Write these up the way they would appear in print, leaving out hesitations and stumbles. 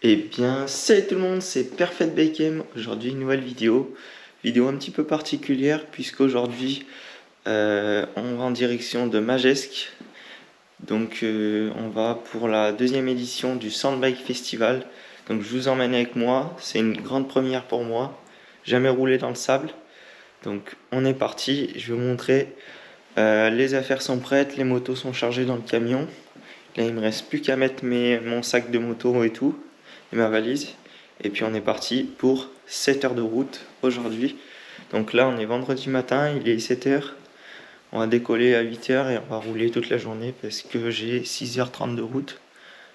Eh bien, salut tout le monde, c'est Perfect Beckham. Aujourd'hui, une nouvelle vidéo. Vidéo un petit peu particulière, puisqu'aujourd'hui, on va en direction de Magescq. Donc, on va pour la deuxième édition du Sandbike Festival. Donc, je vous emmène avec moi. C'est une grande première pour moi. Jamais roulé dans le sable. Donc, on est parti. Je vais vous montrer. Les affaires sont prêtes, les motos sont chargées dans le camion. Là, il me reste plus qu'à mettre mon sac de moto et tout, et ma valise. Et puis on est parti pour 7 heures de route aujourd'hui. Donc là, on est vendredi matin, il est 7 heures. On va décoller à 8 heures et on va rouler toute la journée parce que j'ai 6h30 de route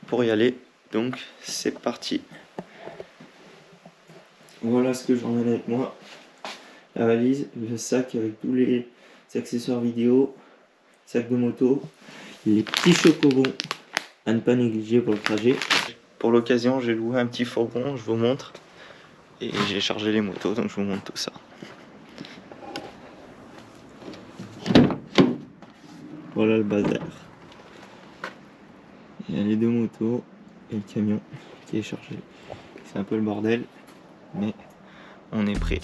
pour y aller. Donc c'est parti. Voilà ce que j'emmène avec moi. La valise, le sac avec tous les accessoires vidéo, sac de moto, les petits chocobons à ne pas négliger pour le trajet. Pour l'occasion, j'ai loué un petit fourgon, je vous montre. Et j'ai chargé les motos, donc je vous montre tout ça. Voilà le bazar. Il y a les deux motos et le camion qui est chargé. C'est un peu le bordel, mais on est prêt.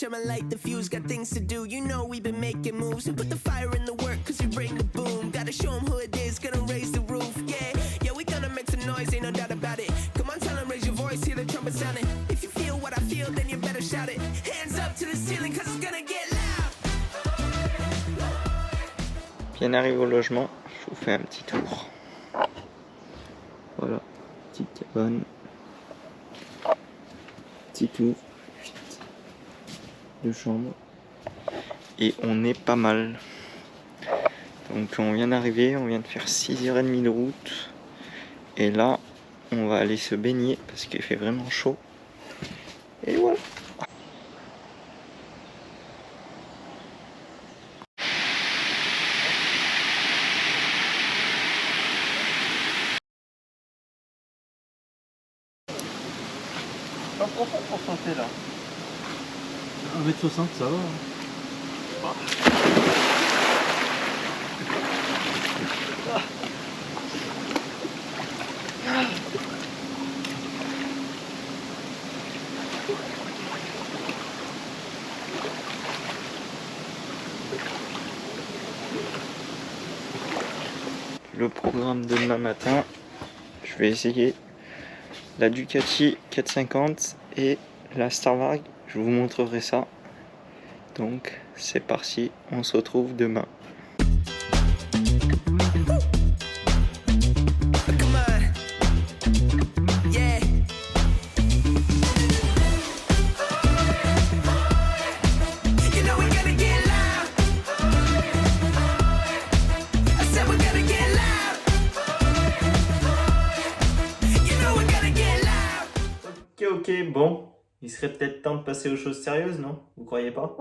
I'ma light the fuse, got things to do. You know we've been making moves. We put the fire in the work, cause we bring the boom. Gotta show them who it is, gonna raise the roof. Yeah, we gonna make some noise, ain't no doubt about it. Come on, tell them, raise your voice, hear the trumpet sounding. If you feel what I feel, then you better shout it. Hands up to the ceiling, cause it's gonna get loud. Bien arrivé au logement, je vous fais un petit tour. Voilà, petite cabane. Petit tour. De chambre et on est pas mal. Donc on vient d'arriver, on vient de faire 6h30 de route et là on va aller se baigner parce qu'il fait vraiment chaud et voilà. Pas profond pour sauter là. 1m60 ça va. Le programme de demain matin, je vais essayer la Ducati 450 et la Starvarg. Je vous montrerai ça. Donc c'est parti, on se retrouve demain. Ok, bon. Il serait peut-être temps de passer aux choses sérieuses, non? Vous croyez pas?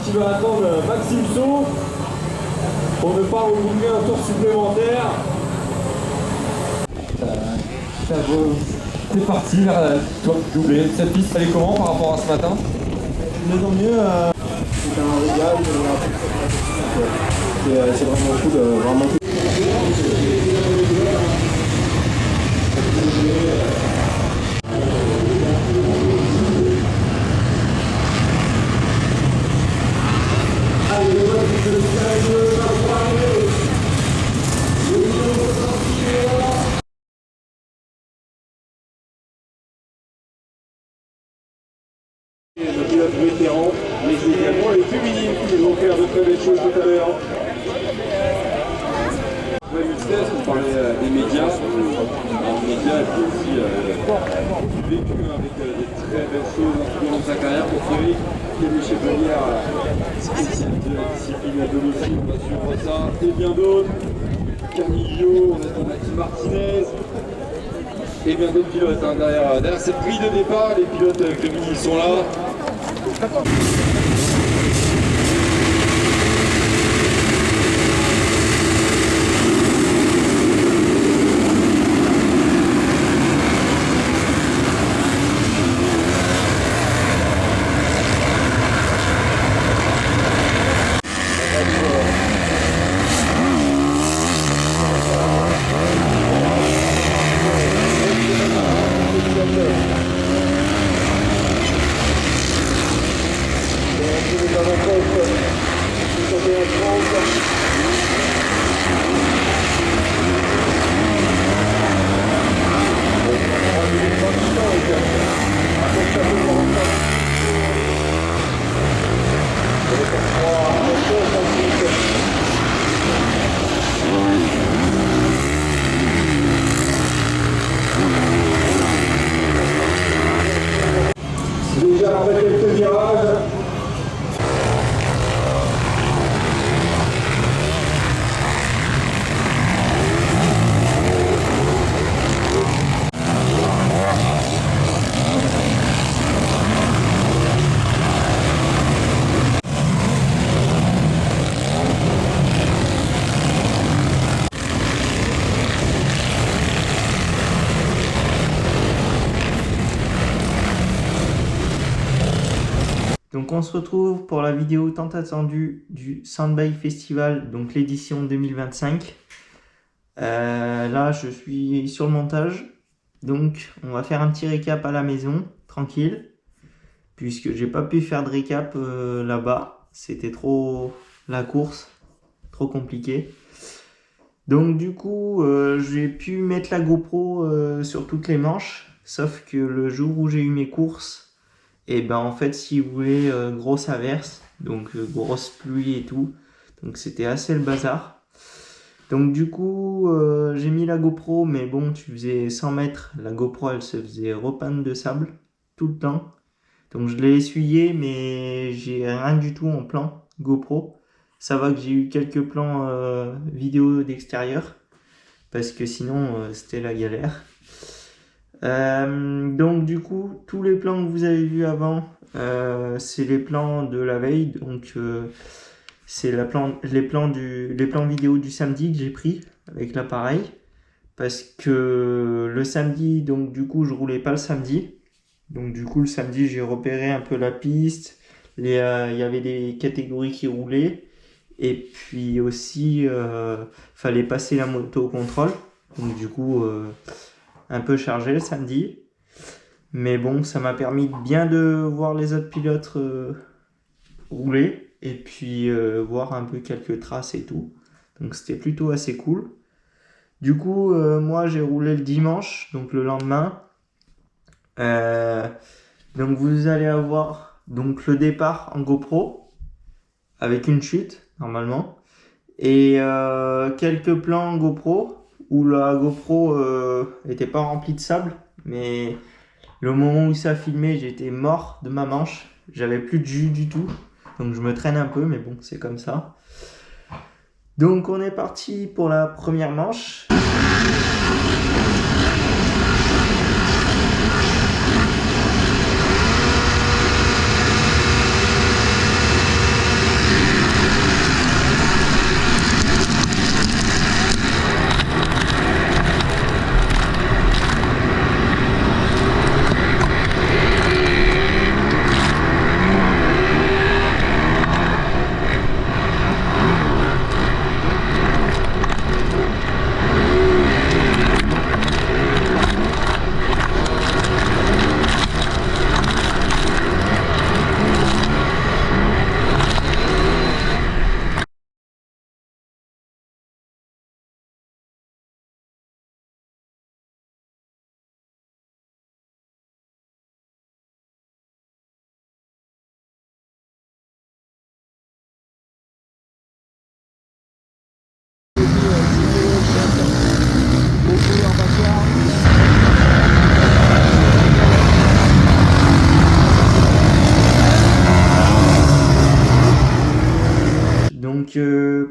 qui va attendre Maxime Saut pour ne pas reboucler un tour supplémentaire. C'est parti vers la victoire doublée. Cette piste, elle est comment par rapport à ce matin? De mieux en mieux, c'est un régal, c'est vraiment cool, vraiment cool. Le pilote vétéran, mais également les féminines qui vont faire de très belles choses tout à l'heure. Ouais, Mixtest, on parlait des médias. Alors, les médias, il faut aussi vécu avec des très belles choses tout au long de sa carrière pour Thierry, qui est le chevalière spécialiste de la discipline à domicile. On va suivre ça et bien d'autres. Carnillo, on a Nati Martinez. Et bien d'autres pilotes derrière cette grille de départ, les pilotes féminines sont là. Déjà on fait quelques virages. Donc on se retrouve pour la vidéo tant attendue du Soundbike Festival, donc l'édition 2025. Là je suis sur le montage, donc on va faire un petit récap à la maison, tranquille, puisque j'ai pas pu faire de récap là-bas, c'était trop la course, trop compliqué. Donc du coup j'ai pu mettre la GoPro sur toutes les manches, sauf que le jour où j'ai eu mes courses, et ben en fait si vous voulez grosse averse, donc grosse pluie et tout, donc c'était assez le bazar. Donc du coup j'ai mis la GoPro, mais bon, tu faisais 100 mètres, la GoPro elle se faisait repeindre de sable tout le temps. Donc je l'ai essuyé, mais j'ai rien du tout en plan GoPro. Ça va que j'ai eu quelques plans vidéo d'extérieur, parce que sinon c'était la galère. Donc du coup tous les plans que vous avez vus avant, c'est les plans de la veille, donc c'est les plans vidéo du samedi que j'ai pris avec l'appareil, parce que le samedi, donc du coup je roulais pas le samedi, donc du coup le samedi j'ai repéré un peu la piste, il y avait des catégories qui roulaient, et puis aussi fallait passer la moto au contrôle, donc du coup un peu chargé le samedi, mais bon, ça m'a permis bien de voir les autres pilotes rouler, et puis voir un peu quelques traces et tout, donc c'était plutôt assez cool. Du coup moi j'ai roulé le dimanche, donc le lendemain, donc vous allez avoir donc le départ en GoPro avec une chute normalement, et quelques plans GoPro où la GoPro était pas remplie de sable, mais le moment où ça a filmé, j'étais mort de ma manche, j'avais plus de jus du tout, donc je me traîne un peu, mais bon, c'est comme ça. Donc on est parti pour la première manche.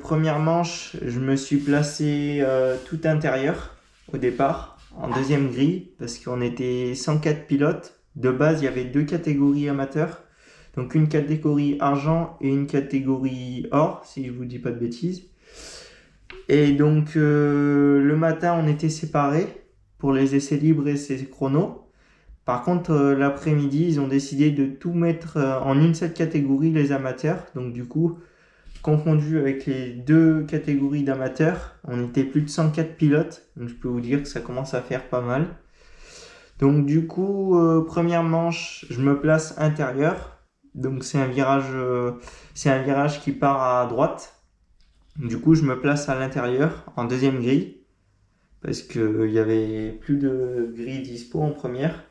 première manche, je me suis placé tout intérieur au départ, en deuxième grille, parce qu'on était 104 pilotes. De base, il y avait 2 catégories amateurs, donc une catégorie argent et une catégorie or, si je vous dis pas de bêtises. Et donc le matin, on était séparés pour les essais libres et essais chronos. Par contre, l'après-midi, ils ont décidé de tout mettre en une seule catégorie, les amateurs. Donc du coup, confondu avec les 2 catégories d'amateurs, on était plus de 104 pilotes. Donc je peux vous dire que ça commence à faire pas mal. Donc du coup, première manche, je me place intérieur. Donc c'est un virage qui part à droite. Du coup, je me place à l'intérieur en deuxième grille parce qu'il y avait plus de grille dispo en première.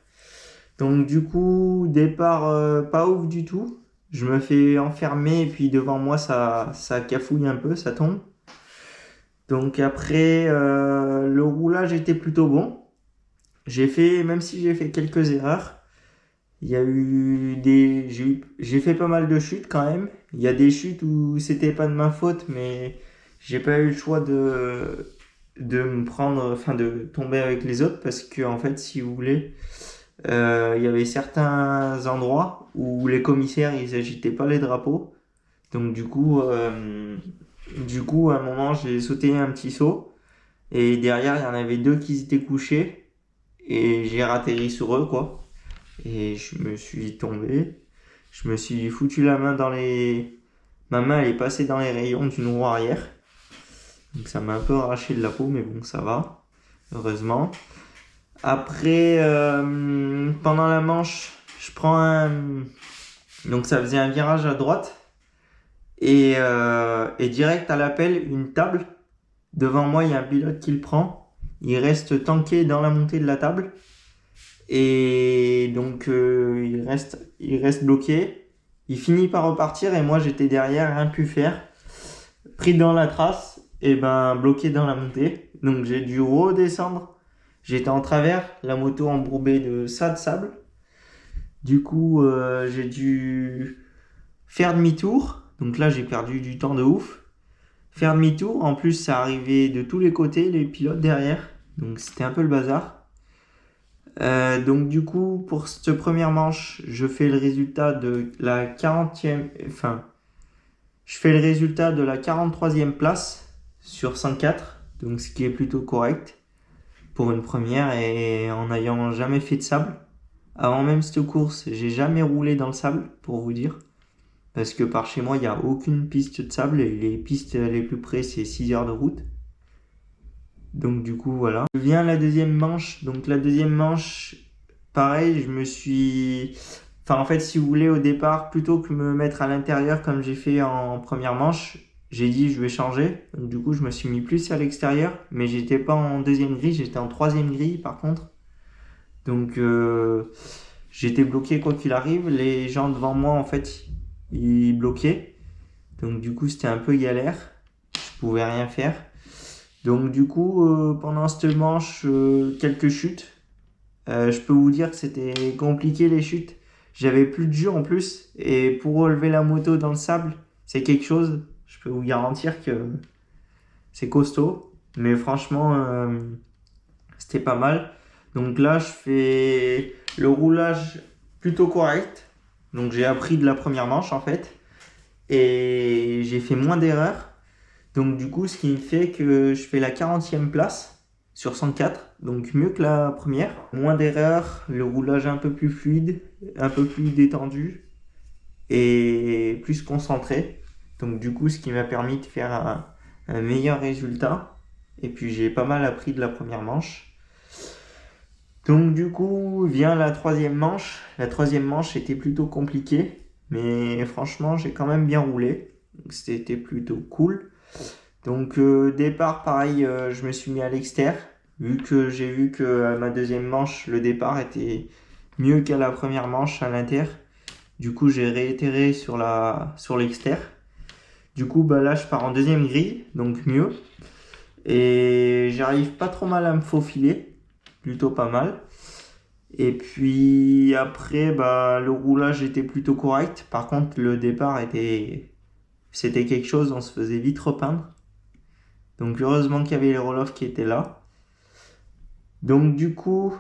Donc du coup, départ pas ouf du tout. Je me fais enfermer et puis devant moi, ça cafouille un peu, ça tombe. Donc après, le roulage était plutôt bon. Même si j'ai fait quelques erreurs, j'ai fait pas mal de chutes quand même. Il y a des chutes où c'était pas de ma faute, mais j'ai pas eu le choix de tomber avec les autres parce que en fait, si vous voulez, il y avait certains endroits où les commissaires ils agitaient pas les drapeaux. Donc du coup, à un moment, j'ai sauté un petit saut et derrière, il y en avait 2 qui s'étaient couchés. Et j'ai atterri sur eux, quoi. Et je me suis tombé. Je me suis foutu la main Ma main, elle est passée dans les rayons d'une roue arrière. Donc ça m'a un peu arraché de la peau, mais bon, ça va. Heureusement. Après, pendant la manche, je prends Donc ça faisait un virage à droite. Et direct à l'appel, une table. Devant moi, il y a un pilote qui le prend. Il reste tanké dans la montée de la table. Et donc, il reste bloqué. Il finit par repartir et moi, j'étais derrière, rien pu faire. Pris dans la trace et bloqué dans la montée. Donc, j'ai dû redescendre. J'étais en travers, la moto embourbée de sable. Du coup, j'ai dû faire demi-tour. Donc là, j'ai perdu du temps de ouf. Faire demi-tour, en plus ça arrivait de tous les côtés, les pilotes derrière, donc c'était un peu le bazar. Donc du coup, pour cette première manche, je fais le résultat de la 43e place sur 104, donc ce qui est plutôt correct pour une première et en n'ayant jamais fait de sable. Avant même cette course, j'ai jamais roulé dans le sable, pour vous dire. Parce que par chez moi, il n'y a aucune piste de sable et les pistes les plus près, c'est 6 heures de route. Donc du coup, voilà. Vient la deuxième manche. Donc la deuxième manche, pareil, en fait, si vous voulez, au départ, plutôt que me mettre à l'intérieur comme j'ai fait en première manche, j'ai dit je vais changer. Donc du coup, je me suis mis plus à l'extérieur. Mais j'étais pas en deuxième grille, j'étais en troisième grille par contre. Donc j'étais bloqué quoi qu'il arrive. Les gens devant moi, en fait, il bloquait, donc du coup c'était un peu galère, je pouvais rien faire. Donc du coup pendant cette manche, quelques chutes. Je peux vous dire que c'était compliqué les chutes, j'avais plus de jus en plus, et pour relever la moto dans le sable, c'est quelque chose, je peux vous garantir que c'est costaud, mais franchement c'était pas mal. Donc là je fais le roulage plutôt correct. Donc j'ai appris de la première manche en fait et j'ai fait moins d'erreurs. Donc du coup ce qui me fait que je fais la 40e place sur 104, donc mieux que la première. Moins d'erreurs, le roulage un peu plus fluide, un peu plus détendu et plus concentré. Donc du coup ce qui m'a permis de faire un meilleur résultat. Et puis j'ai pas mal appris de la première manche. Donc du coup vient la troisième manche. La troisième manche était plutôt compliquée, mais franchement j'ai quand même bien roulé, donc c'était plutôt cool. Donc départ pareil, je me suis mis à l'extérieur, vu que j'ai vu que à ma deuxième manche le départ était mieux qu'à la première manche à l'inter. Du coup j'ai réitéré sur l'extérieur. Du coup là je pars en deuxième grille, donc mieux. Et j'arrive pas trop mal à me faufiler. Plutôt pas mal. Et puis après, le roulage était plutôt correct. Par contre, le départ était c'était quelque chose, on se faisait vite repeindre. Donc heureusement qu'il y avait les roll-off qui étaient là. Donc du coup,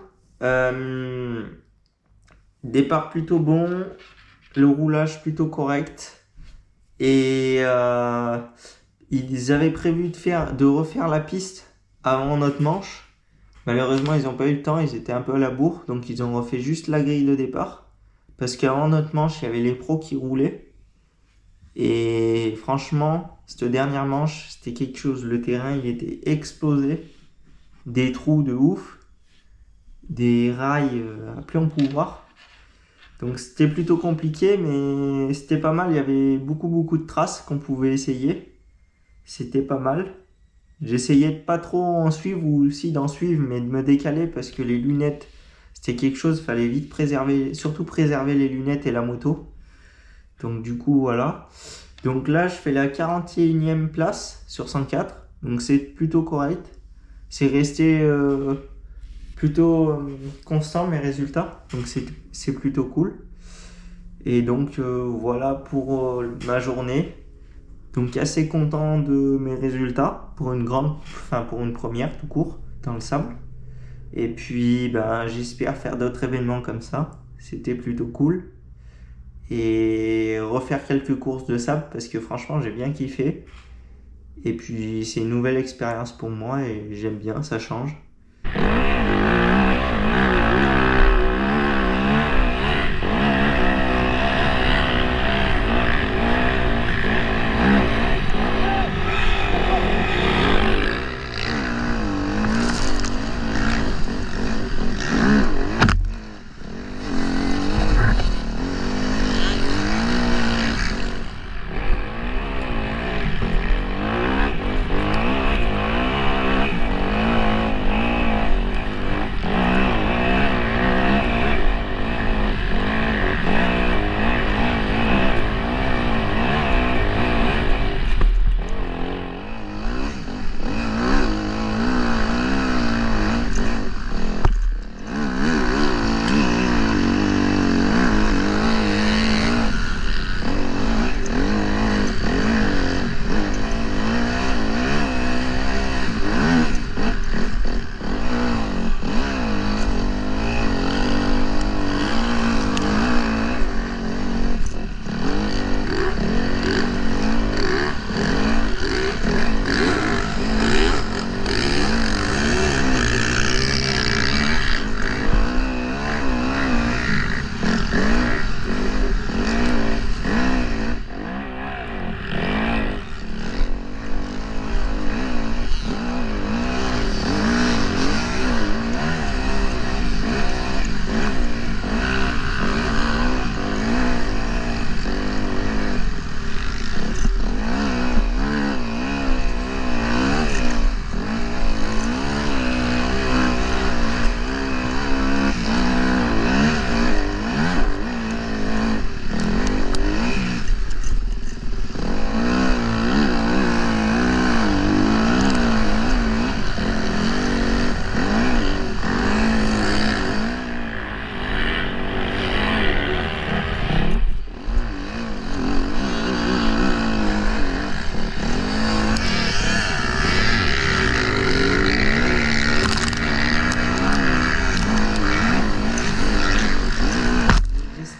départ plutôt bon, le roulage plutôt correct. Et ils avaient prévu de refaire la piste avant notre manche. Malheureusement, ils n'ont pas eu le temps, ils étaient un peu à la bourre. Donc ils ont refait juste la grille de départ. Parce qu'avant notre manche, il y avait les pros qui roulaient. Et franchement, cette dernière manche, c'était quelque chose. Le terrain, il était explosé. Des trous de ouf. Des rails à plus en pouvoir. Donc c'était plutôt compliqué, mais c'était pas mal. Il y avait beaucoup de traces qu'on pouvait essayer. C'était pas mal. J'essayais de pas trop en suivre, ou aussi d'en suivre, mais de me décaler parce que les lunettes, c'était quelque chose. Il fallait vite préserver, surtout préserver les lunettes et la moto. Donc du coup, voilà. Donc là, je fais la 41e place sur 104. Donc c'est plutôt correct. C'est resté plutôt constant mes résultats. Donc c'est plutôt cool. Et donc voilà pour ma journée. Donc assez content de mes résultats pour une première tout court dans le sable. Et puis j'espère faire d'autres événements comme ça. C'était plutôt cool. Et refaire quelques courses de sable parce que franchement j'ai bien kiffé. Et puis c'est une nouvelle expérience pour moi et j'aime bien, ça change.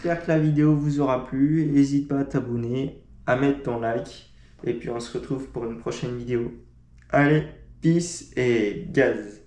J'espère que la vidéo vous aura plu. N'hésite pas à t'abonner, à mettre ton like. Et puis on se retrouve pour une prochaine vidéo. Allez, peace et gaz!